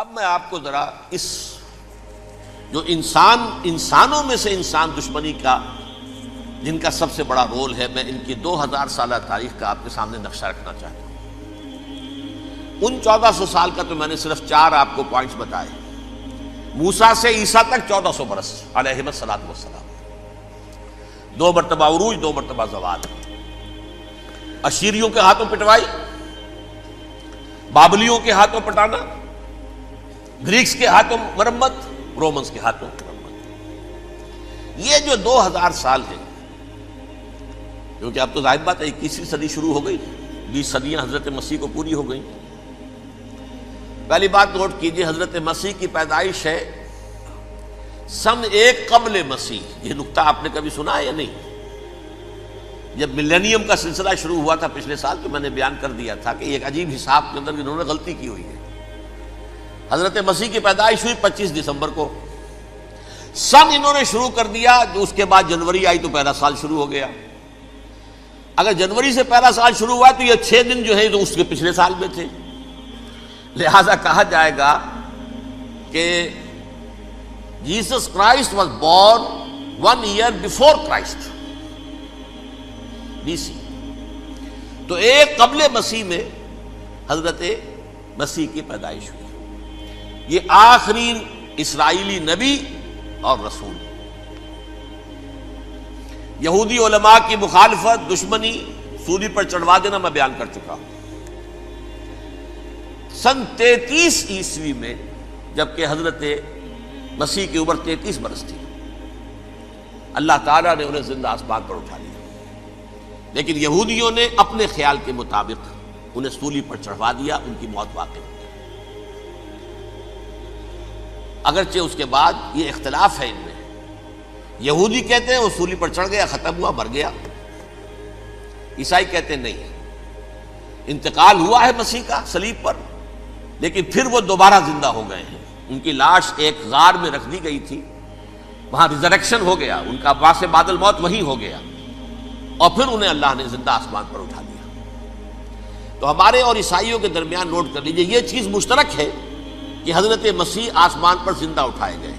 اب میں آپ کو ذرا اس جو انسانوں میں سے انسان دشمنی کا جن کا سب سے بڑا رول ہے، میں ان کی 2000 سالہ تاریخ کا آپ کے سامنے نقشہ رکھنا چاہتا ہوں۔ ان 1400 سال کا تو میں نے صرف 4 آپ کو پوائنٹس بتائے۔ موسیٰ سے عیسیٰ تک 1400 برس علیہم الصلاۃ والسلام، 2 مرتبہ عروج، 2 مرتبہ زوال، اشیریوں کے ہاتھوں پٹوائی، بابلیوں کے ہاتھوں پٹانا، گریکس کے ہاتھوں مرمت، رومنز کے ہاتھوں مرمت۔ یہ جو 2000 سال ہے، کیونکہ اب تو ظاہر بات ہے 21ویں صدی شروع ہو گئی، 20 صدیاں حضرت مسیح کو پوری ہو گئی۔ پہلی بات نوٹ کیجئے، حضرت مسیح کی پیدائش ہے سن 1 قبل مسیح۔ یہ نقطہ آپ نے کبھی سنا ہے یا نہیں؟ جب ملینیم کا سلسلہ شروع ہوا تھا پچھلے سال، تو میں نے بیان کر دیا تھا کہ ایک عجیب حساب کے اندر انہوں نے غلطی کی ہوئی ہے۔ حضرت مسیح کی پیدائش ہوئی 25 دسمبر کو، سن انہوں نے شروع کر دیا، جو اس کے بعد جنوری آئی تو پہلا سال شروع ہو گیا۔ اگر جنوری سے پہلا سال شروع ہوا تو یہ 6 دن جو ہے تو اس کے پچھلے سال میں تھے، لہذا کہا جائے گا کہ Jesus Christ was born 1 year before Christ, BC۔ تو 1 قبل مسیح میں حضرت مسیح کی پیدائش ہوئی۔ یہ آخری اسرائیلی نبی اور رسول۔ یہودی علماء کی مخالفت، دشمنی، سولی پر چڑھوا دینا میں بیان کر چکا ہوں۔ سن 33 عیسوی میں، جبکہ حضرت مسیح کی عمر 33 برس تھی، اللہ تعالیٰ نے انہیں زندہ آسمان پر اٹھا لیا، لیکن یہودیوں نے اپنے خیال کے مطابق انہیں سولی پر چڑھوا دیا، ان کی موت واقع ہو گئی۔ اگرچہ اس کے بعد یہ اختلاف ہے ان میں، یہودی کہتے ہیں وہ سولی پر چڑھ گیا، ختم ہوا، مر گیا۔ عیسائی کہتے ہیں نہیں، انتقال ہوا ہے مسیح کا صلیب پر، لیکن پھر وہ دوبارہ زندہ ہو گئے ہیں۔ ان کی لاش ایک غار میں رکھ دی گئی تھی، وہاں ریزریکشن ہو گیا، ان کا باعث بعد الموت وہی ہو گیا، اور پھر انہیں اللہ نے زندہ آسمان پر اٹھا دیا۔ تو ہمارے اور عیسائیوں کے درمیان نوٹ کر لیجئے، یہ چیز مشترک ہے کہ حضرت مسیح آسمان پر زندہ اٹھائے گئے۔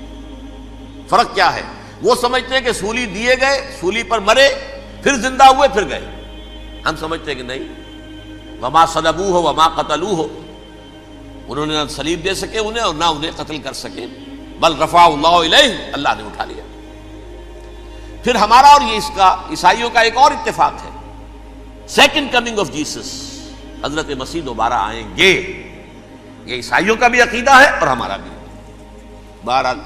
فرق کیا ہے؟ وہ سمجھتے ہیں کہ سولی دیے گئے، سولی پر مرے، پھر زندہ ہوئے، پھر گئے۔ ہم سمجھتے ہیں کہ نہیں، وما صلبوہ وما قتلوہ، انہوں نے نہ صلیب دے سکے انہیں اور نہ انہیں قتل کر سکے، بل رفع اللہ الیہ، اللہ نے اٹھا لیا۔ پھر ہمارا اور یہ اس کا عیسائیوں کا ایک اور اتفاق ہے، سیکنڈ کمنگ آف جیسس، حضرت مسیح دوبارہ آئیں گے۔ یہ عیسائیوں کا بھی عقیدہ ہے اور ہمارا بھی۔ بہرحال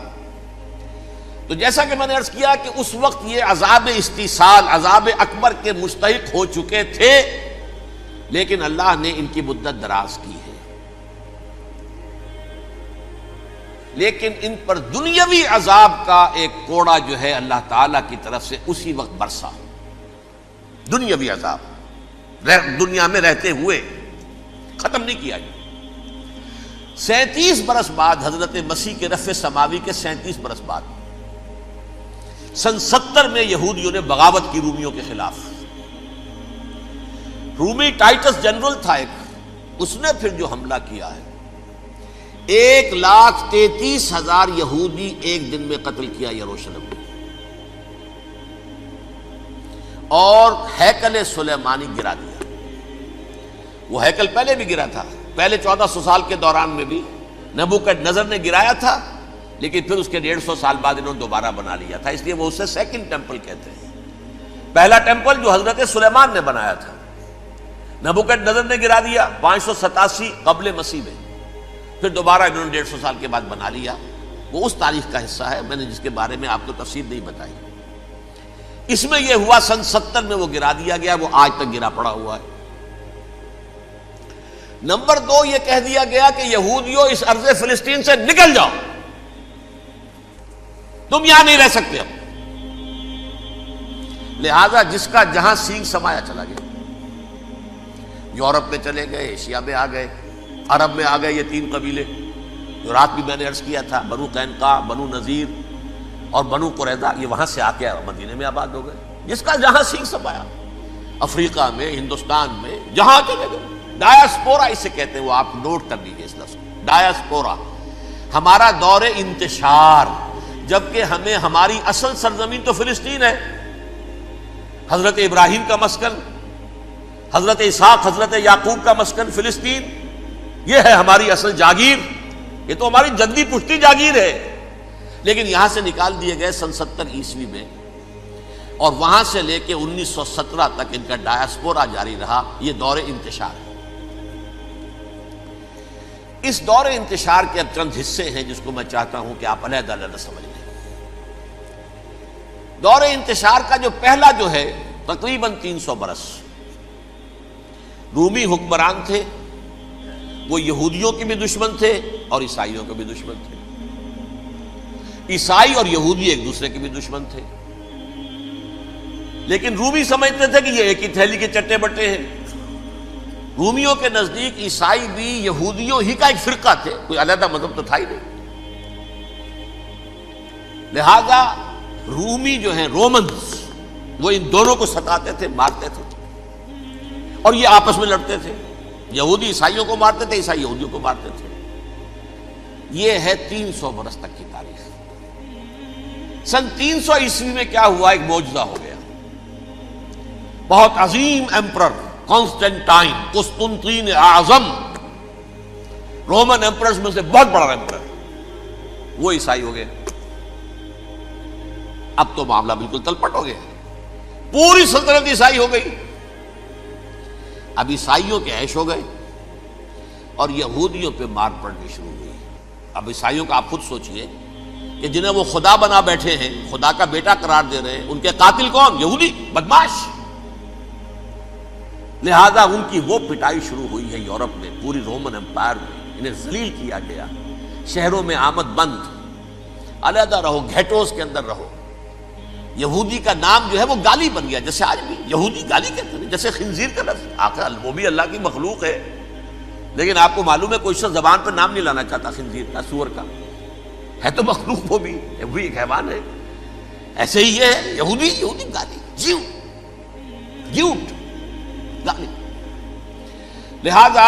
تو جیسا کہ میں نے عرض کیا کہ اس وقت یہ عذاب استیصال، عذاب اکبر کے مستحق ہو چکے تھے، لیکن اللہ نے ان کی مدت دراز کی ہے، لیکن ان پر دنیاوی عذاب کا ایک کوڑا جو ہے اللہ تعالیٰ کی طرف سے اسی وقت برسا۔ دنیاوی عذاب دنیا میں رہتے ہوئے ختم نہیں کیا۔ 37 برس بعد، حضرت مسیح کے رفع سماوی کے 37 برس بعد، سن 70 میں یہودیوں نے بغاوت کی رومیوں کے خلاف۔ رومی ٹائٹس جنرل تھا ایک، اس نے پھر جو حملہ کیا ہے، 1,33,000 یہودی ایک دن میں قتل کیا یروشلم میں، اور ہیکل سلیمانی گرا دیا۔ وہ ہیکل پہلے بھی گرا تھا، پہلے 1400 سال کے دوران میں بھی نبوکڈنیزر نے گرایا تھا، لیکن پھر اس کے 150 سال بعد انہوں نے دوبارہ بنا لیا تھا، اس لیے وہ اسے سیکنڈ ٹیمپل کہتے ہیں۔ پہلا ٹیمپل جو حضرت سلیمان نے بنایا تھا، نبوکڈنیزر نے گرا دیا 587 قبل مسیح میں، پھر دوبارہ انہوں نے 150 سال کے بعد بنا لیا۔ وہ اس تاریخ کا حصہ ہے، میں نے جس کے بارے میں آپ کو تفصیل نہیں بتائی۔ اس میں یہ ہوا سن 70 میں وہ گرا دیا گیا، وہ آج تک گرا پڑا ہوا ہے۔ نمبر 2، یہ کہہ دیا گیا کہ یہودیوں اس ارض فلسطین سے نکل جاؤ، تم یہاں نہیں رہ سکتے اب۔ لہذا جس کا جہاں سینگ سمایا چلا گیا، یورپ میں چلے گئے، ایشیا میں آ گئے، عرب میں آ گئے، یہ 3 قبیلے جو رات بھی میں نے عرض کیا تھا، بنو قینقاع، بنو نذیر اور بنو قریظہ، یہ وہاں سے آ کے مدینے میں آباد ہو گئے۔ جس کا جہاں سینگ سمایا، افریقہ میں، ہندوستان میں، جہاں چلے گئے، ڈایاسپورا اسے کہتے ہیں، وہ آپ نوٹ کر لیجیے اس لفظ کو، ڈایاسپورا، ہمارا دور انتشار، جبکہ ہمیں ہماری اصل سرزمین تو فلسطین ہے، حضرت ابراہیم کا مسکن، حضرت اسحاق حضرت یعقوب کا مسکن فلسطین، یہ ہے ہماری اصل جاگیر، یہ تو ہماری جدی پشتی جاگیر ہے، لیکن یہاں سے نکال دیے گئے سن 70 عیسوی میں، اور وہاں سے لے کے 1917 تک ان کا ڈایاسپورا جاری رہا۔ یہ دور انتشار ہے۔ اس دور انتشار کے اب چند حصے ہیں جس کو میں چاہتا ہوں کہ آپ علیحدہ علیحدہ سمجھ لیں۔ دور انتشار کا جو پہلا جو ہے تقریباً 300 برس، رومی حکمران تھے، وہ یہودیوں کے بھی دشمن تھے اور عیسائیوں کے بھی دشمن تھے، عیسائی اور یہودی ایک دوسرے کے بھی دشمن تھے، لیکن رومی سمجھتے تھے کہ یہ ایک ہی تھیلی کے چٹے بٹے ہیں۔ رومیوں کے نزدیک عیسائی بھی یہودیوں ہی کا ایک فرقہ تھے، کوئی علیحدہ مذہب تو تھا ہی نہیں، لہذا رومی جو ہیں رومنز وہ ان دونوں کو ستاتے تھے، مارتے تھے، اور یہ آپس میں لڑتے تھے، یہودی عیسائیوں کو مارتے تھے، عیسائی یہودیوں کو مارتے تھے۔ یہ ہے 300 برس تک کی تاریخ۔ سن 300 عیسوی میں کیا ہوا؟ ایک معجزہ ہو گیا۔ بہت عظیم ایمپرر کانسٹینٹائن، قسطنطین اعظم، رومن ایمپررز میں سے بہت بڑا ایمپرر، وہ عیسائی ہو گئے۔ اب تو معاملہ بالکل تلپٹ ہو گیا، پوری سلطنت عیسائی ہو گئی۔ اب عیسائیوں کے عیش ہو گئے اور یہودیوں پہ مار پڑنی شروع ہوئی۔ اب عیسائیوں کا آپ خود سوچئے کہ جنہیں وہ خدا بنا بیٹھے ہیں، خدا کا بیٹا قرار دے رہے ہیں، ان کے قاتل کون؟ یہودی بدماش۔ لہذا ان کی وہ پٹائی شروع ہوئی ہے یورپ میں، پوری رومن امپائر میں انہیں ذلیل کیا گیا، شہروں میں آمد بند، علیحدہ رہو، گھیٹوز کے اندر رہو۔ یہودی کا نام جو ہے وہ گالی بن گیا، جیسے آج بھی یہودی گالی کہتے ہیں، جیسے خنزیر کا لفظ، آخر وہ بھی اللہ کی مخلوق ہے، لیکن آپ کو معلوم ہے کوئی شخص زبان پر نام نہیں لانا چاہتا خنزیر کا، سور کا، ہے تو مخلوق، وہ بھی ایک حیوان ہے۔ ایسے ہی یہ ہے یہودی گالی، جیوٹ گالی۔ لہذا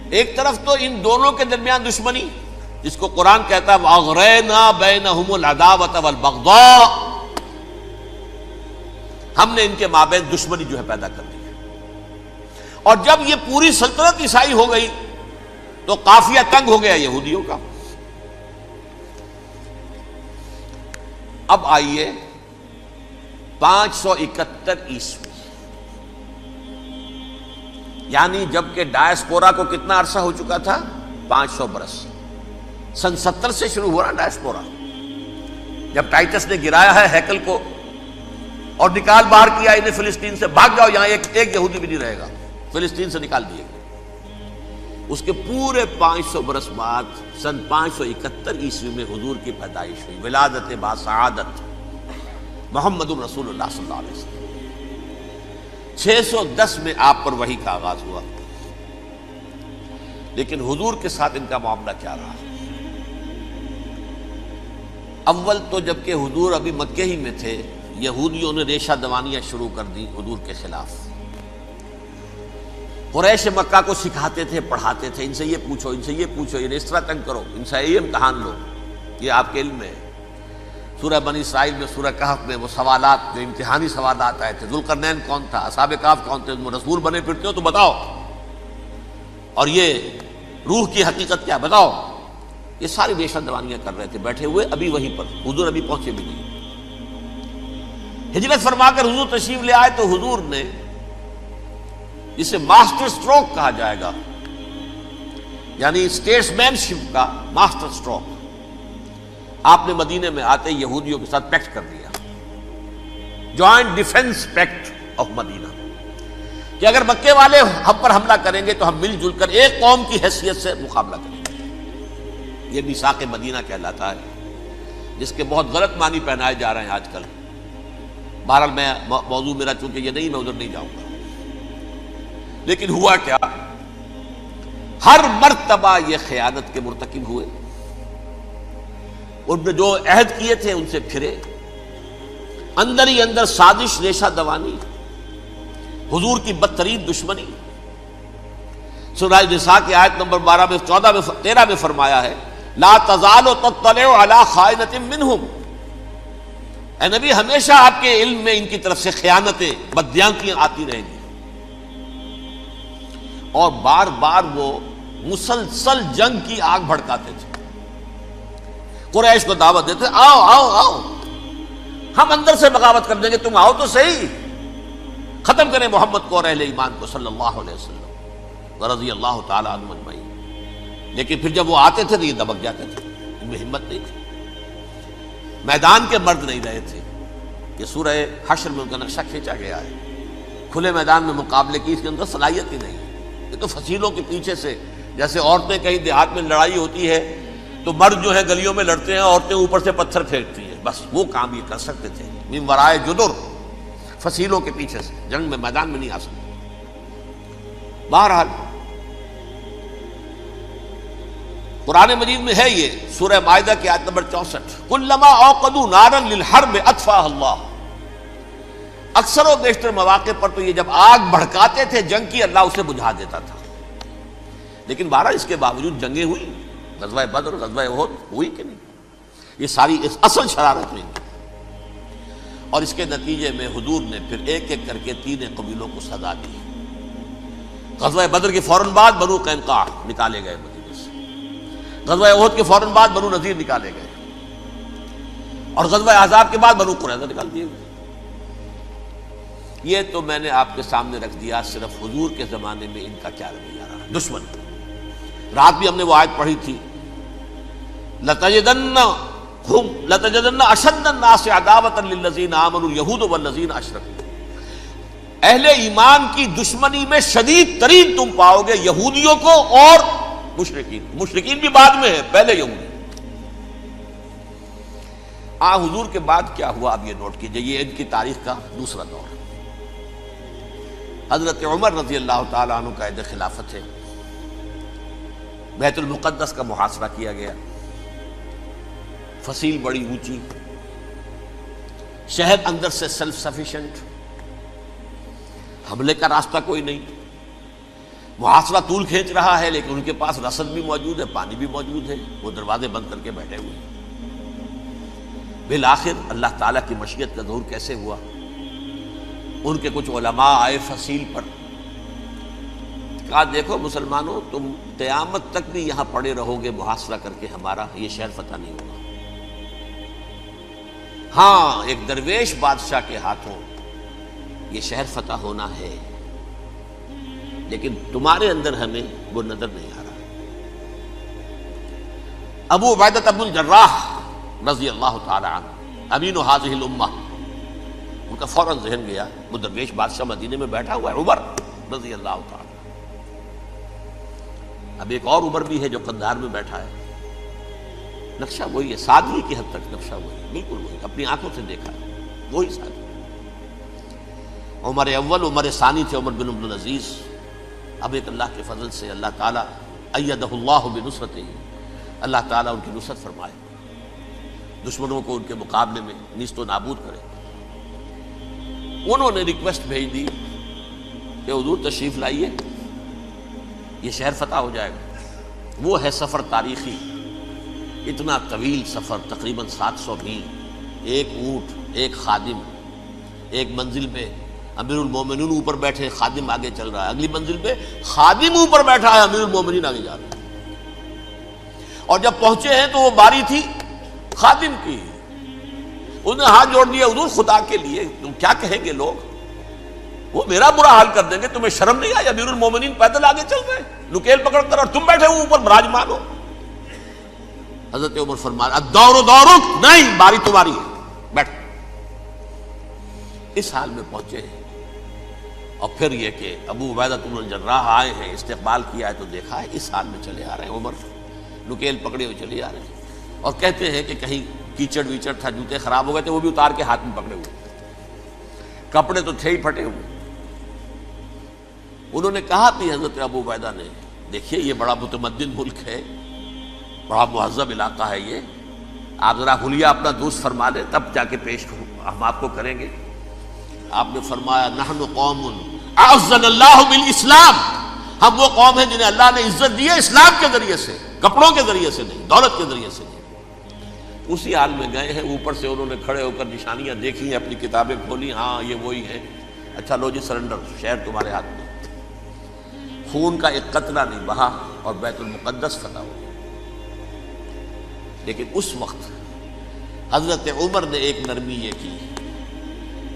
ایک طرف تو ان دونوں کے درمیان دشمنی، جس کو قرآن کہتا ہے وَأَغْرَيْنَا بَيْنَهُمُ الْعَدَاوَةَ وَالْبَغْضَاءَ، ہم نے ان کے مابین دشمنی جو ہے پیدا کر دی ہے۔ اور جب یہ پوری سلطنت عیسائی ہو گئی تو قافیہ تنگ ہو گیا یہودیوں کا۔ اب آئیے 571 عیسوی، یعنی جب کہ ڈایاسپورا کو کتنا عرصہ ہو چکا تھا؟ 500 برس۔ سن 70 سے شروع ہوا نا ڈایاسپورا، جب ٹائٹس نے گرایا ہے ہیکل کو اور نکال باہر کیا انہیں فلسطین سے، بھاگ جاؤ یہاں ایک یہودی بھی نہیں رہے گا، فلسطین سے نکال دیے گئے۔ اس کے پورے 500 برس بعد سن 571 عیسوی میں حضور کی پیدائش ہوئی، ولادت باسعادت محمد رسول اللہ صلی اللہ علیہ وسلم۔ 610 میں آپ پر وحی کا آغاز ہوا، لیکن حضور کے ساتھ ان کا معاملہ کیا رہا؟ اول تو جبکہ حضور ابھی مکے ہی میں تھے، یہودیوں نے ریشہ دوانیاں شروع کر دی حضور کے خلاف۔ قریش مکہ کو سکھاتے تھے، پڑھاتے تھے، ان سے یہ پوچھو، ان سے یہ پوچھو، انہیں اس طرح تنگ کرو، ان سے یہ امتحان لو، یہ آپ کے علم میں ہے۔ سورہ بنی اسرائیل میں، سورہ کہف میں وہ سوالات، جو امتحانی سوالات آئے تھے، ذوالقرنین کون تھا، اصحاب کہف کون تھے، تم رسول بنے پھرتے ہو تو بتاؤ، اور یہ روح کی حقیقت کیا بتاؤ۔ یہ ساری ریشہ دوانیاں کر رہے تھے بیٹھے ہوئے، ابھی وہیں پر حضور ابھی پہنچے بھی نہیں۔ ہجرت فرما کر حضور تشریف لے آئے تو حضور نے، جسے ماسٹر سٹروک کہا جائے گا، یعنی اسٹیٹس مین شپ کا ماسٹر سٹروک، آپ نے مدینے میں آتے یہودیوں کے ساتھ پیکٹ کر دیا، جوائنٹ ڈیفنس پیکٹ آف مدینہ، کہ اگر مکے والے ہم پر حملہ کریں گے تو ہم مل جل کر ایک قوم کی حیثیت سے مقابلہ کریں گے۔ یہ میثاق مدینہ کہلاتا ہے، جس کے بہت غلط معنی پہنائے جا رہے ہیں آج کل۔ بہرحال میں موضوع میرا چونکہ یہ نہیں، میں ادھر نہیں جاؤں گا، لیکن ہوا کیا؟ ہر مرتبہ یہ خیانت کے مرتکب ہوئے، ان نے جو عہد کیے تھے ان سے پھرے، اندر ہی اندر سازش، ریشہ دوانی، حضور کی بدترین دشمنی۔ سورہ نساء کی آیت نمبر 12 میں 13 میں فرمایا ہے لا تزال تطلع علی خائنۃ منہم، اے نبی ہمیشہ آپ کے علم میں ان کی طرف سے خیانتیں، بددیانتیاں آتی رہیں گی. اور بار بار وہ مسلسل جنگ کی آگ بھڑکاتے تھے. قریش کو دعوت دیتے، آؤ آؤ آؤ ہم اندر سے بغاوت کر دیں گے، تم آؤ تو صحیح، ختم کریں محمد کو اور اہل ایمان کو صلی اللہ علیہ وسلم ورضی اللہ تعالی عنہم اجمعین. لیکن پھر جب وہ آتے تھے تو یہ دبک جاتے تھے، ان میں ہمت نہیں تھی. میدان کے مرد نہیں رہے تھے. یہ سورہ حشر میں ان کا نقشہ کھینچا گیا ہے. کھلے میدان میں مقابلے کی اس کے اندر صلاحیت ہی نہیں. یہ تو فصیلوں کے پیچھے سے، جیسے عورتیں کہیں دیہات میں لڑائی ہوتی ہے تو مرد جو ہے گلیوں میں لڑتے ہیں، عورتیں اوپر سے پتھر پھینکتی ہیں، بس وہ کام یہ کر سکتے تھے. من ورائے جدر، فصیلوں کے پیچھے سے، جنگ میں میدان میں نہیں آ سکتے. بہرحال قرآن مجید میں ہے یہ سورہ مائدہ کی آیت نمبر 64، کلما اوقدوا نارا للحرب اطفاها اللہ. اکثر و بیشتر مواقع پر تو یہ جب آگ بھڑکاتے تھے جنگ کی، اللہ اسے بجھا دیتا تھا. لیکن بہرحال اس کے باوجود جنگیں ہوئی، غزوہ بدر، غزوہ احد ہوئی کہ نہیں؟ یہ ساری اصل شرارت ہوئی. اور اس کے نتیجے میں حضور نے پھر ایک ایک کر کے 3 قبیلوں کو سزا دی. غزوہ بدر کے فوراً بعد بنو قینقاع نکالے گئے مدینے سے، غزوہ احد کے فوراً بعد بنو نذیر نکالے گئے، اور غزوہ احزاب کے بعد بنو قریظہ نکال دیے گئے. یہ تو میں نے آپ کے سامنے رکھ دیا صرف حضور کے زمانے میں ان کا کیا رویہ رہا. دشمن، رات بھی ہم نے وہ آیت پڑھی تھی، لَتَجِدَنَّ أَشَدَّ النَّاسِ عَدَاوَةً لِلَّذِينَ آمَنُوا الْيَهُودُ وَالَّذِينَ أَشْرَكُوا. اہل ایمان کی دشمنی میں شدید ترین تم پاؤ گے یہودیوں کو اور مشرکین. مشرکین بھی بعد میں ہے، پہلے یہودی. حضور کے بعد کیا ہوا اب یہ نوٹ کیجئے. یہ ان کی تاریخ کا دوسرا دور. حضرت عمر رضی اللہ تعالیٰ عنہ قائد خلافت ہے. بیت المقدس کا محاصرہ کیا گیا، فصیل بڑی اونچی، شہر اندر سے سیلف سفیشینٹ، حملے کا راستہ کوئی نہیں. محاصرہ طول کھینچ رہا ہے لیکن ان کے پاس رسد بھی موجود ہے، پانی بھی موجود ہے، وہ دروازے بند کر کے بیٹھے ہوئے ہیں. بالآخر اللہ تعالیٰ کی مشیت کا ظہور کیسے ہوا؟ ان کے کچھ علماء آئے فصیل پر، کہا دیکھو مسلمانوں، تم قیامت تک بھی یہاں پڑے رہو گے محاصرہ کر کے، ہمارا یہ شہر فتح نہیں ہوگا. ہاں ایک درویش بادشاہ کے ہاتھوں یہ شہر فتح ہونا ہے، لیکن تمہارے اندر ہمیں وہ نظر نہیں آ رہا. ابو عبیدہ بن الجراح رضی اللہ تعالی عنہ، امین هذه الامہ، ان کا فوراً ذہن گیا وہ درویش بادشاہ مدینے میں بیٹھا ہوا ہے، عمر رضی اللہ تعالی. اب ایک اور عمر بھی ہے جو قندھار میں بیٹھا ہے. نقشہ وہی ہے، سادگی کی حد تک نقشہ وہی، بالکل وہی، اپنی آنکھوں سے دیکھا ہے، وہی سادگی. عمر اول، عمر ثانی تھے عمر بن عبد العزیز. اب ایک اللہ کے فضل سے اللہ تعالیٰ ایدہ اللہ بنصرتہ، اللہ تعالیٰ ان کی نصرت فرمائے، دشمنوں کو ان کے مقابلے میں نیست و نابود کرے. انہوں نے ریکویسٹ بھیج دی کہ حضور تشریف لائیے، یہ شہر فتح ہو جائے گا. وہ ہے سفر تاریخی، اتنا طویل سفر، تقریباً 700 میل، ایک اونٹ، ایک خادم، ایک منزل میں امیر المومنین اوپر بیٹھے، خادم آگے چل رہا ہے، اگلی منزل پہ خادم اوپر بیٹھا ہے، امیر المومنین آگے جا رہے ہیں. اور جب پہنچے ہیں تو وہ باری تھی خادم کی. انہوں نے ہاتھ جوڑ دیا، حضور خدا کے لیے تم کیا کہیں گے لوگ، وہ میرا برا حال کر دیں گے، تمہیں شرم نہیں آئی؟ امیر المومنین پیدل آگے چل رہے ہیں نکیل پکڑ کر، اور تم بیٹھے ہو اوپر براجمان ہو. حضرت عمر فرمایا الدور دورک، نہیں باری تمہاری ہے، بیٹھ. اس حال میں پہنچے ہیں. اور پھر یہ کہ ابو عبیدہ بن الجراح آئے ہیں، استقبال کیا ہے تو دیکھا ہے اس حال میں چلے آ رہے ہیں. عمر نکیل پکڑے ہوئے چلے آ رہے ہیں، اور کہتے ہیں کہ کہیں کیچڑ ویچڑ تھا، جوتے خراب ہو گئے تھے، وہ بھی اتار کے ہاتھ میں پکڑے ہوئے، کپڑے تو تھے ہی پھٹے ہوئے. انہوں نے کہا بھی حضرت ابو عبیدہ نے، دیکھیے یہ بڑا متمدن ملک ہے، بڑا مہذب علاقہ ہے، یہ آپ ذرا حلیہ اپنا دوست فرما لیں تب جا کے پیش ہم آپ کو کریں گے. آپ نے فرمایا نحن قوم اعزنا اللہ بالاسلام، ہم وہ قوم ہیں جنہیں اللہ نے عزت دی ہے اسلام کے ذریعے سے. کپڑوں کے ذریعے سے نہیں، دولت کے ذریعے سے نہیں۔ اسی حال میں گئے ہیں، اوپر سے انہوں نے کھڑے ہو کر نشانیاں دیکھی ہیں، اپنی کتابیں کھولی، ہاں یہ وہی ہے، اچھا لو جی سرنڈر، شہر تمہارے ہاتھ میں۔ خون کا ایک قطرہ نہیں بہا اور بیت المقدس فتح ہو گیا۔ لیکن اس وقت حضرت عمر نے ایک نرمی یہ کی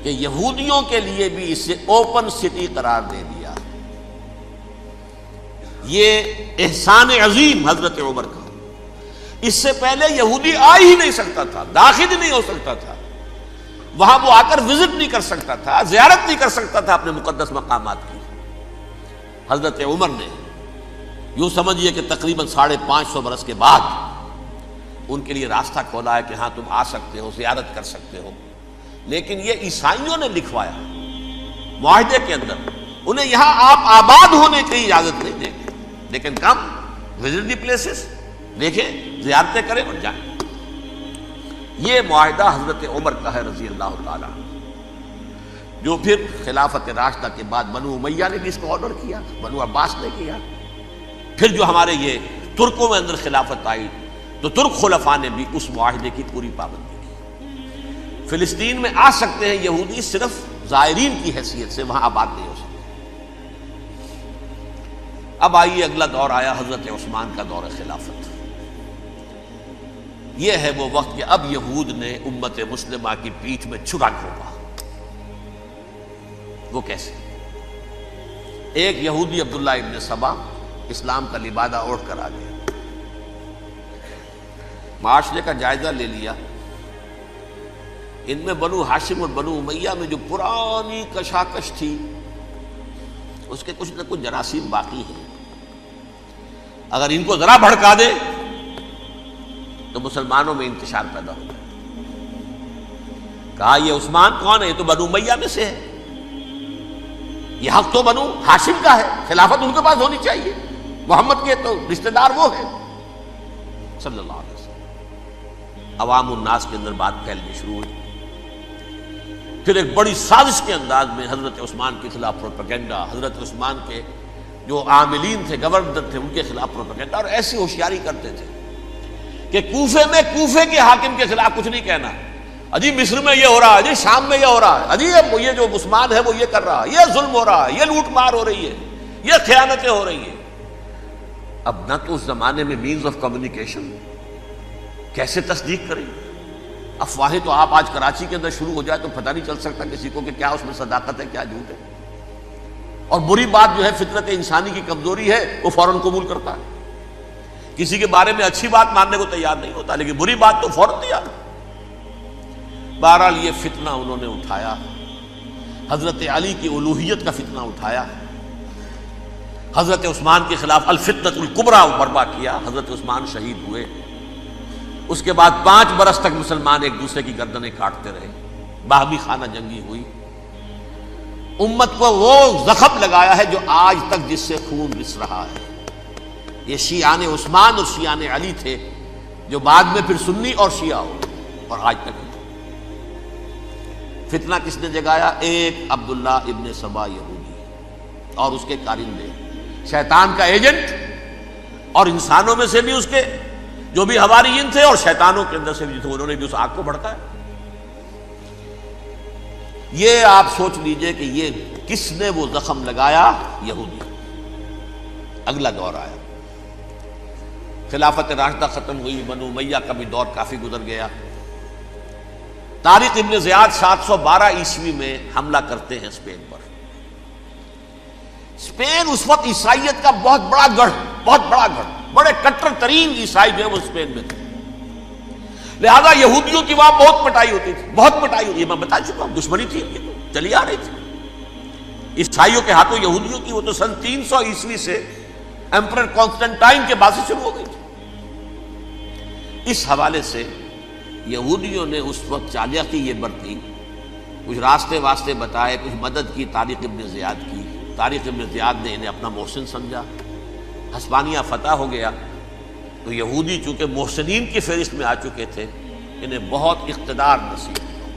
کہ یہودیوں کے لیے بھی اسے اوپن سٹی قرار دے دیا۔ یہ احسان عظیم حضرت عمر کا، اس سے پہلے یہودی آ ہی نہیں سکتا تھا، داخل ہی نہیں ہو سکتا تھا، وہاں وہ آ کر وزٹ نہیں کر سکتا تھا، زیارت نہیں کر سکتا تھا اپنے مقدس مقامات کی۔ حضرت عمر نے یوں سمجھیے کہ تقریباً 550 برس کے بعد ان کے لیے راستہ کھولا ہے کہ ہاں تم آ سکتے ہو، زیارت کر سکتے ہو۔ لیکن یہ عیسائیوں نے لکھوایا معاہدے کے اندر، انہیں یہاں آپ آباد ہونے کی اجازت نہیں دیں گے، لیکن کم وزٹ دی پلیسز، دیکھیں زیارتیں کریں اور جائیں۔ یہ معاہدہ حضرت عمر کا ہے رضی اللہ تعالیٰ، جو پھر خلافت راشدہ کے بعد بنو امیہ نے بھی اس کو آنر کیا، بنو عباس نے کیا۔ پھر جو ہمارے یہ ترکوں میں اندر خلافت آئی تو ترک خلفاء نے بھی اس معاہدے کی پوری پابندی کی۔ فلسطین میں آ سکتے ہیں یہودی صرف زائرین کی حیثیت سے، وہاں آباد نہیں ہو سکتے۔ اب آئیے اگلا دور آیا حضرت عثمان کا دور خلافت۔ یہ ہے وہ وقت کہ اب یہود نے امت مسلمہ کی پیٹھ میں چھرا گھونپا۔ وہ کیسے؟ ایک یہودی عبداللہ ابن سبا اسلام کا لبادہ اوڑھ کر آ گیا، معاشرے کا جائزہ لے لیا، ان میں بنو ہاشم اور بنو امیہ میں جو پرانی کشاکش تھی اس کے کچھ نہ کچھ جراثیم باقی ہیں، اگر ان کو ذرا بھڑکا دے تو مسلمانوں میں انتشار پیدا ہو جائے۔ کہا یہ عثمان کون ہے؟ یہ تو بنو امیہ میں سے ہے، یہ حق تو بنو ہاشم کا ہے، خلافت ان کے پاس ہونی چاہیے، محمد کے تو رشتہ دار وہ ہیں صلی اللہ علیہ وسلم۔ عوام الناس کے اندر بات پھیلنی شروع ہوئی۔ پھر ایک بڑی سازش کے انداز میں حضرت عثمان کے خلاف پروپیگنڈا، حضرت عثمان کے جو عاملین تھے، گورنر تھے، ان کے خلاف پروپیگنڈا، اور ایسی ہوشیاری کرتے تھے کہ کوفے میں کوفے کے حاکم کے خلاف کچھ نہیں کہنا، اجی مصر میں یہ ہو رہا ہے، اجی شام میں یہ ہو رہا ہے، اجی یہ جو عثمان ہے وہ یہ کر رہا ہے، یہ ظلم ہو رہا ہے، یہ لوٹ مار ہو رہی ہے، یہ خیانتیں ہو رہی ہیں۔ اب نہ تو اس زمانے میں مینز آف کمیونیکیشن، کیسے تصدیق کریں؟ افواہیں تو آپ آج کراچی کے اندر شروع ہو جائے تو پتہ نہیں چل سکتا کسی کو کہ کیا اس میں صداقت ہے، کیا جھوٹ ہے، اور بری بات جو ہے فطرت انسانی کی کمزوری ہے وہ فوراً قبول کرتا ہے، کسی کے بارے میں اچھی بات ماننے کو تیار نہیں ہوتا، لیکن بری بات تو فوراً تیار۔ بہرحال یہ فتنہ انہوں نے اٹھایا، حضرت علی کی الوہیت کا فتنہ اٹھایا، حضرت عثمان کے خلاف الفتنۃ الکبریٰ برپا کیا، حضرت عثمان شہید ہوئے۔ اس کے بعد 5 برس تک مسلمان ایک دوسرے کی گردنیں کاٹتے رہے، باہمی خانہ جنگی ہوئی، امت کو وہ زخم لگایا ہے جو آج تک جس سے خون رس رہا ہے۔ یہ شیعان عثمان اور شیعان علی تھے جو بعد میں پھر سنی اور شیعہ ہو، اور آج تک فتنہ کس نے جگایا؟ ایک عبداللہ ابن سبا یہودی اور اس کے کارندے، شیطان کا ایجنٹ، اور انسانوں میں سے بھی اس کے جو بھی حواریین تھے اور شیطانوں کے اندر سے بھی تھے، انہوں نے بھی اس آگ کو بھڑکایا۔ یہ آپ سوچ لیجئے کہ یہ کس نے وہ زخم لگایا؟ یہودی۔ اگلا دور آیا، خلافت راشدہ ختم ہوئی، بنو امیہ کا بھی دور کافی گزر گیا۔ طارق ابن زیاد 712 عیسوی میں حملہ کرتے ہیں اسپین پر۔ اسپین اس وقت عیسائیت کا بہت بڑا گڑھ، بڑے کٹر ترین عیسائی جو ہے وہ اسپین میں تھے، لہذا یہودیوں کی وہاں بہت پٹائی ہوتی تھی، یہ میں بتا چکا ہوں، دشمنی تھی ان کی تو چلی آ رہی تھی عیسائیوں کے ہاتھوں یہودیوں کی، وہ تو سن 300 عیسوی سے ایمپرر کانسٹنٹائن کے بعد سے شروع ہو گئی تھی۔ اس حوالے سے یہودیوں نے اس وقت چالاکی یہ برتی، کچھ راستے واسطے بتائے، کچھ مدد کی طارق ابن زیاد کی۔ طارق ابن زیاد نے انہیں اپنا محسن سمجھا، ہسپانیہ فتح ہو گیا تو یہودی چونکہ محسنین کی فہرست میں آ چکے تھے، انہیں بہت اقتدار نصیب ہوا،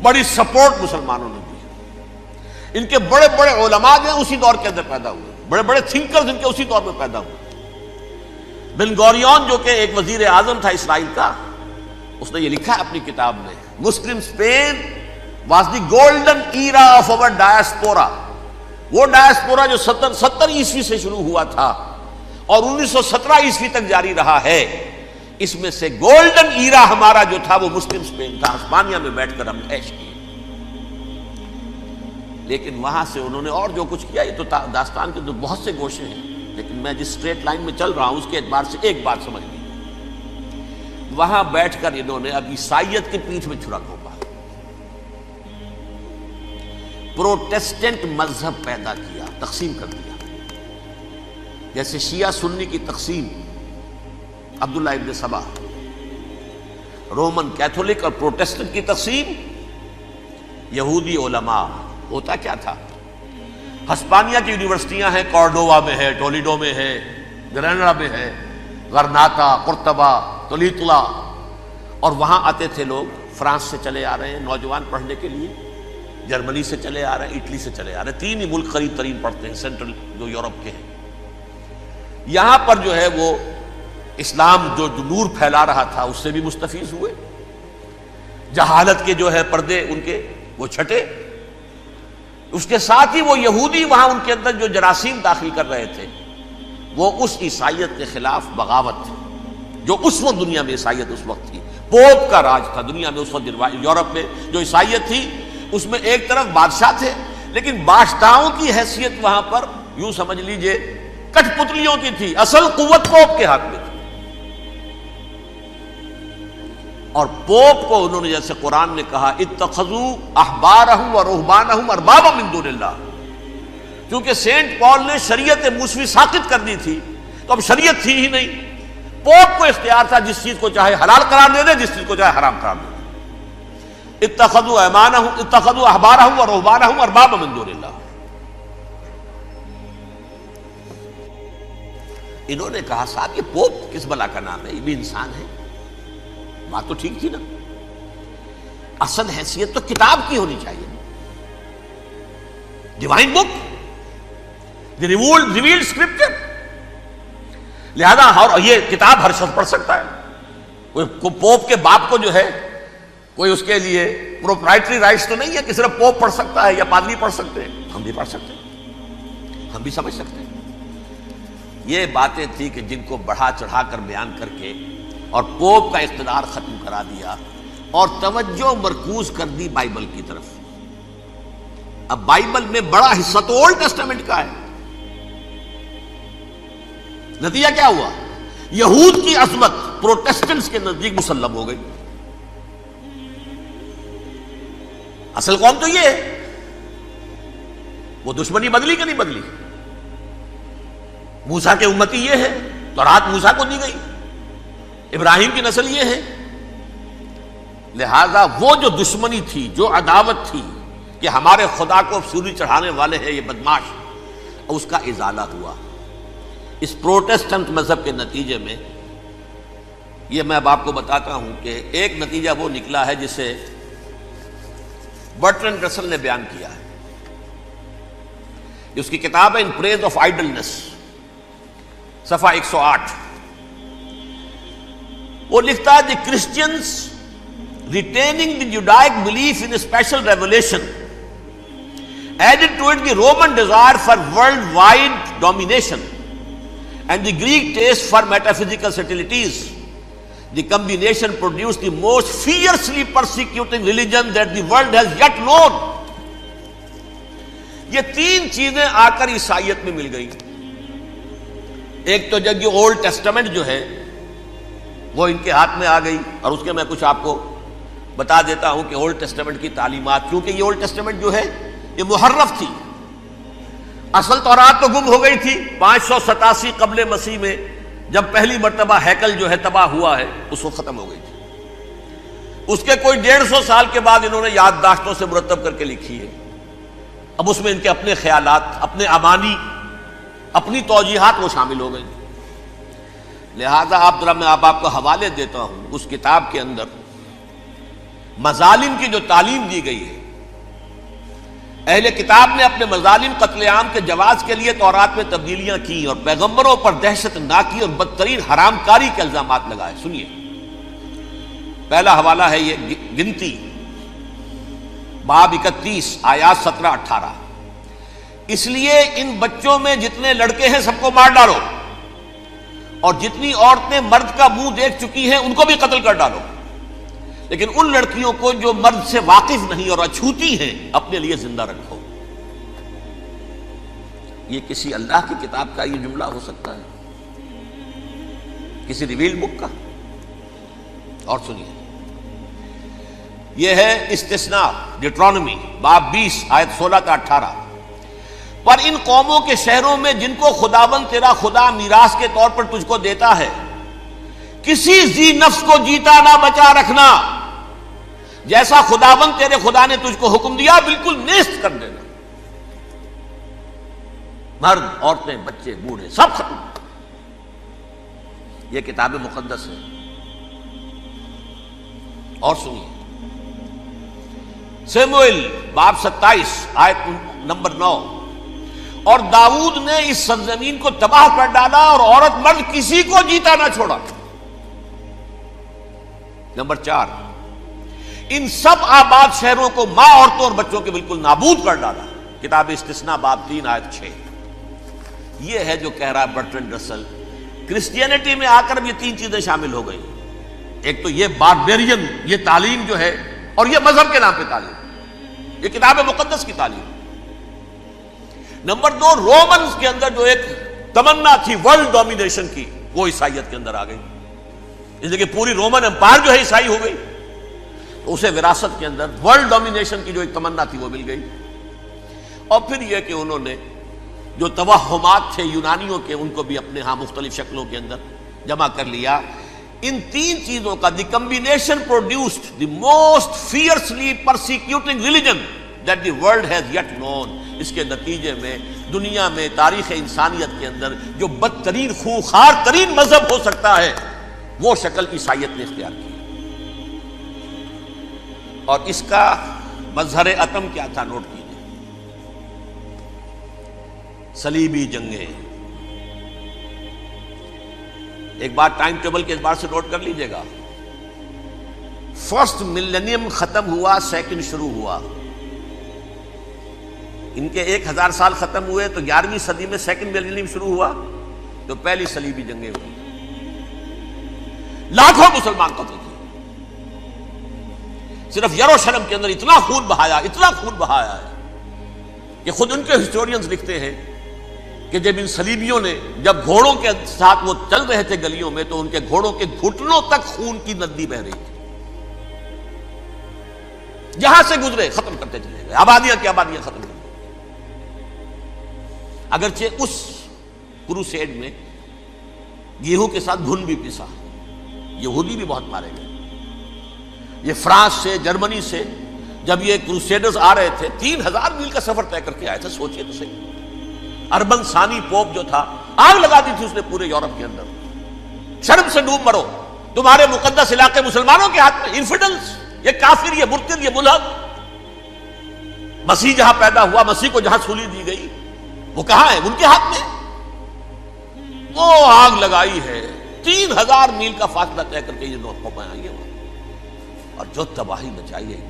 بڑی سپورٹ مسلمانوں نے دی۔ ان کے بڑے بڑے علماء جو ہیں اسی دور کے اندر پیدا ہوئے، بڑے بڑے تھنکرز ان کے اسی دور میں پیدا ہوئے۔ بن گوریون جو کہ ایک وزیر اعظم تھا اسرائیل کا، اس نے یہ لکھا ہے اپنی کتاب میں، Muslim Spain was the golden era of our diaspora. وہ ڈائسپورا جو 70 عیسوی سے شروع ہوا تھا اور 1917 عیسوی تک جاری رہا ہے، اس میں سے گولڈن ایرا ہمارا جو تھا وہ مسلم اسپین تھا. ہسپانیہ میں بیٹھ کر ہم عیش کیے. لیکن وہاں سے انہوں نے اور جو کچھ کیا، یہ تو داستان کے بہت سے گوشے ہیں، لیکن میں جس اسٹریٹ لائن میں چل رہا ہوں اس کے اعتبار سے ایک بات سمجھ لی. وہاں بیٹھ کر انہوں نے اب عیسائیت کی پیٹھ میں چھرا گھونپا، پروٹیسٹنٹ مذہب پیدا کیا، تقسیم کر دیا. جیسے شیعہ سنی کی تقسیم، عبداللہ ابن سبا، رومن کیتھولک اور پروٹیسٹنٹ کی تقسیم، یہودی علماء. ہوتا کیا تھا؟ ہسپانیہ کی یونیورسٹیاں ہیں، کارڈووا میں ہے، ٹولیڈو میں ہے، گریناڈا میں ہے، غرناطہ، قرطبہ، تولیتلا، اور وہاں آتے تھے لوگ. فرانس سے چلے آ رہے ہیں نوجوان پڑھنے کے لیے، جرمنی سے چلے آ رہے ہیں، اٹلی سے چلے آ رہے ہیں. 3 ہی ملک قریب ترین پڑھتے ہیں سینٹرل جو یورپ کے ہیں. یہاں پر جو ہے وہ اسلام جو نور پھیلا رہا تھا اس سے بھی مستفیض ہوئے. جہالت کے جو ہے پردے ان کے وہ چھٹے. اس کے ساتھ ہی وہ یہودی وہاں ان کے اندر جو جراثیم داخل کر رہے تھے وہ اس عیسائیت کے خلاف بغاوت تھی جو اس وقت دنیا میں عیسائیت اس وقت تھی. پوپ کا راج تھا دنیا میں اس وقت. یورپ میں جو عیسائیت تھی اس میں ایک طرف بادشاہ تھے، لیکن بادشاہوں کی حیثیت وہاں پر یوں سمجھ لیجئے کٹ پتلیوں کی تھی. اصل قوت پوپ کے ہاتھ میں تھی. اور پوپ کو انہوں نے جیسے قرآن نے کہا اتخذوا احبارهم ورهبانهم اربابا من دون اللہ، کیونکہ سینٹ پال نے شریعت موسوی ساقط کر دی تھی تو اب شریعت تھی ہی نہیں. پوپ کو اختیار تھا جس چیز کو چاہے حلال قرار دے دے، جس چیز کو چاہے حرام قرار دے دے. اتخذوا احبارهم ورهبانهم اربابا من دون اللہ. انہوں نے کہا صاحب یہ پوپ کس بلا کا نام ہے، یہ بھی انسان ہے. بات تو ٹھیک تھی نا، اصل حیثیت تو کتاب کی ہونی چاہیے، ڈیوائن بک، دی ریویلڈ اسکرپچر. لہذا اور یہ کتاب ہر شخص پڑھ سکتا ہے. کوئی پوپ کے باپ کو جو ہے کوئی اس کے لیے پروپرائٹری رائٹس تو نہیں ہے کہ صرف پوپ پڑھ سکتا ہے یا پادری پڑھ سکتے ہیں. ہم بھی پڑھ سکتے ہیں، ہم بھی سمجھ سکتے ہیں. یہ باتیں تھی کہ جن کو بڑھا چڑھا کر بیان کر کے اور پوپ کا اقتدار ختم کرا دیا اور توجہ مرکوز کر دی بائبل کی طرف. اب بائبل میں بڑا حصہ تو اولڈ ٹیسٹامنٹ کا ہے. نتیجہ کیا ہوا؟ یہود کی عظمت پروٹیسٹنٹس کے نزدیک مسلم ہو گئی. اصل قوم تو یہ ہے. وہ دشمنی بدلی کہ نہیں بدلی؟ موسیٰ کے امتی یہ ہے، تورات موسیٰ کو دی گئی، ابراہیم کی نسل یہ ہے. لہذا وہ جو دشمنی تھی، جو عداوت تھی کہ ہمارے خدا کو سوری چڑھانے والے ہیں یہ بدماش، اس کا ازالہ ہوا اس پروٹیسٹنٹ مذہب کے نتیجے میں. یہ میں اب آپ کو بتاتا ہوں کہ ایک نتیجہ وہ نکلا ہے جسے برٹرنڈ رسل نے بیان کیا ہے. اس کی کتاب ہے ان پریز آف آئیڈلنس، صفحہ 108. وہ لکھتا ہے the Christians retaining the Judaic belief in special revelation added to it the Roman desire for world wide domination and the Greek taste for metaphysical subtleties. The combination produce the most fiercely persecuting religion that the world has yet known. یہ 3 چیزیں آ کر عیسائیت میں مل گئی. ایک تو جب یہ اولڈ ٹیسٹامنٹ جو ہے وہ ان کے ہاتھ میں آ گئی، اور اس کے میں کچھ آپ کو بتا دیتا ہوں کہ اولڈ ٹیسٹامنٹ کی تعلیمات، کیونکہ یہ اولڈ ٹیسٹامنٹ جو ہے یہ محرف تھی. اصل تورات تو گم ہو گئی تھی 587 قبل مسیح میں، جب پہلی مرتبہ ہیکل جو ہے تباہ ہوا ہے اس وقت ختم ہو گئی تھی. اس کے کوئی 150 سال کے بعد انہوں نے یادداشتوں سے مرتب کر کے لکھی ہے. اب اس میں ان کے اپنے خیالات، اپنے امانی، اپنی توجیحات وہ شامل ہو گئی. لہذا میں آپ کو حوالے دیتا ہوں اس کتاب کے اندر مظالم کی جو تعلیم دی گئی ہے اہل کتاب نے اپنے مظالم قتل عام کے جواز کے لیے تورات میں تبدیلیاں کی اور پیغمبروں پر دہشت ناکی اور بدترین حرام کاری کے الزامات لگائے. سنیے، پہلا حوالہ ہے یہ گنتی باب 31 آیات 17-18. اس لیے ان بچوں میں جتنے لڑکے ہیں سب کو مار ڈالو، اور جتنی عورتیں مرد کا منہ دیکھ چکی ہیں ان کو بھی قتل کر ڈالو، لیکن ان لڑکیوں کو جو مرد سے واقف نہیں اور اچھوتی ہیں اپنے لیے زندہ رکھو. یہ کسی اللہ کی کتاب کا یہ جملہ ہو سکتا ہے؟ کسی ریویل بک کا؟ اور سنیے، یہ ہے استثناء ڈیٹرانومی باب 20 آیت 16-18. پر ان قوموں کے شہروں میں جن کو خداوند تیرا خدا میراث کے طور پر تجھ کو دیتا ہے، کسی ذی نفس کو جیتا نہ بچا رکھنا، جیسا خداوند تیرے خدا نے تجھ کو حکم دیا بالکل نیست کر دینا. مرد، عورتیں، بچے، بوڑھے سب ختم. یہ کتاب مقدس ہے. اور سنیے، سموئیل باب 27 آیت نمبر 9. اور داؤد نے اس سرزمین کو تباہ کر ڈالا اور عورت مرد کسی کو جیتا نہ چھوڑا. نمبر 4، ان سب آباد شہروں کو ماں، عورتوں اور بچوں کے بالکل نابود کر ڈالا. کتاب استثناء باب 3 آیت 6. یہ ہے جو کہہ رہا ہے برٹرنڈ رسل، کرسچینٹی میں آ کر اب یہ تین چیزیں شامل ہو گئی. ایک تو یہ باربیرین یہ تعلیم جو ہے، اور یہ مذہب کے نام پہ تعلیم، یہ کتاب مقدس کی تعلیم. نمبر 2، رومنز کے اندر جو ایک تمنا تھی ورلڈ ڈومینیشن کی، وہ عیسائیت کے اندر آ گئی. اس لیے کہ پوری رومن امپائر جو ہے عیسائی ہو گئی، تو اسے وراثت کے اندر ورلڈ ڈومینیشن کی جو ایک تمنا تھی وہ مل گئی. اور پھر یہ کہ انہوں نے جو توہمات تھے یونانیوں کے، ان کو بھی اپنے ہاں مختلف شکلوں کے اندر جمع کر لیا. ان تین چیزوں کا the combination produced the most fiercely persecuting religion that the world has yet known. اس کے نتیجے میں دنیا میں تاریخ انسانیت کے اندر جو بدترین خونخوار ترین مذہب ہو سکتا ہے وہ شکل عیسائیت نے اختیار کی. اور اس کا مظہر عتم کیا تھا؟ نوٹ کیجیے، صلیبی جنگیں. ایک بات ٹائم ٹیبل کے اعتبار سے نوٹ کر لیجئے گا. فرسٹ ملینیم ختم ہوا، سیکنڈ شروع ہوا. ان کے 1000 سال ختم ہوئے تو 11ویں صدی میں سیکنڈ ملینیم شروع ہوا، تو پہلی صلیبی جنگیں ہوئی. لاکھوں مسلمان قتل کیے. صرف یروشلم کے اندر اتنا خون بہایا ہے کہ خود ان کے ہسٹورینز لکھتے ہیں کہ جب ان صلیبیوں نے جب گھوڑوں کے ساتھ وہ چل رہے تھے گلیوں میں، تو ان کے گھوڑوں کے گھٹنوں تک خون کی ندی بہ رہی تھی. جہاں سے گزرے ختم کرتے چلے گئے، آبادیاں کی آبادیاں ختم کر. اگرچہ اس کروسیڈ میں گیہوں کے ساتھ گھن بھی پسا، یہودی بھی بہت مارے گئے. یہ فرانس سے، جرمنی سے جب یہ کروسیڈرز آ رہے تھے، 3000 میل کا سفر طے کر کے آئے تھے. سوچئے تو صحیح. اربن ثانی پوپ جو تھا، آگ لگا دی تھی اس نے پورے یورپ کے اندر. شرم سے ڈوب مرو، تمہارے مقدس علاقے مسلمانوں کے ہاتھ میں. انفیڈلز، یہ کافر، یہ مرتد، یہ ملحد. مسیح جہاں پیدا ہوا، مسیح کو جہاں سولی دی گئی، وہ کہاں ہے؟ ان کے ہاتھ میں. وہ آگ لگائی ہے، 3000 میل کا فاصلہ طے کر کے یہ قومیں آئی ہیں، اور جو تباہی مچائی ہے.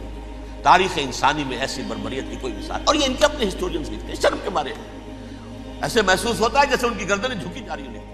تاریخ انسانی میں ایسی بربریت کی کوئی مثال. اور یہ ان کے اپنے ہسٹورینز لکھتے ہیں. شرم کے مارے ایسے محسوس ہوتا ہے جیسے ان کی گردنیں جھکی جا رہی ہیں.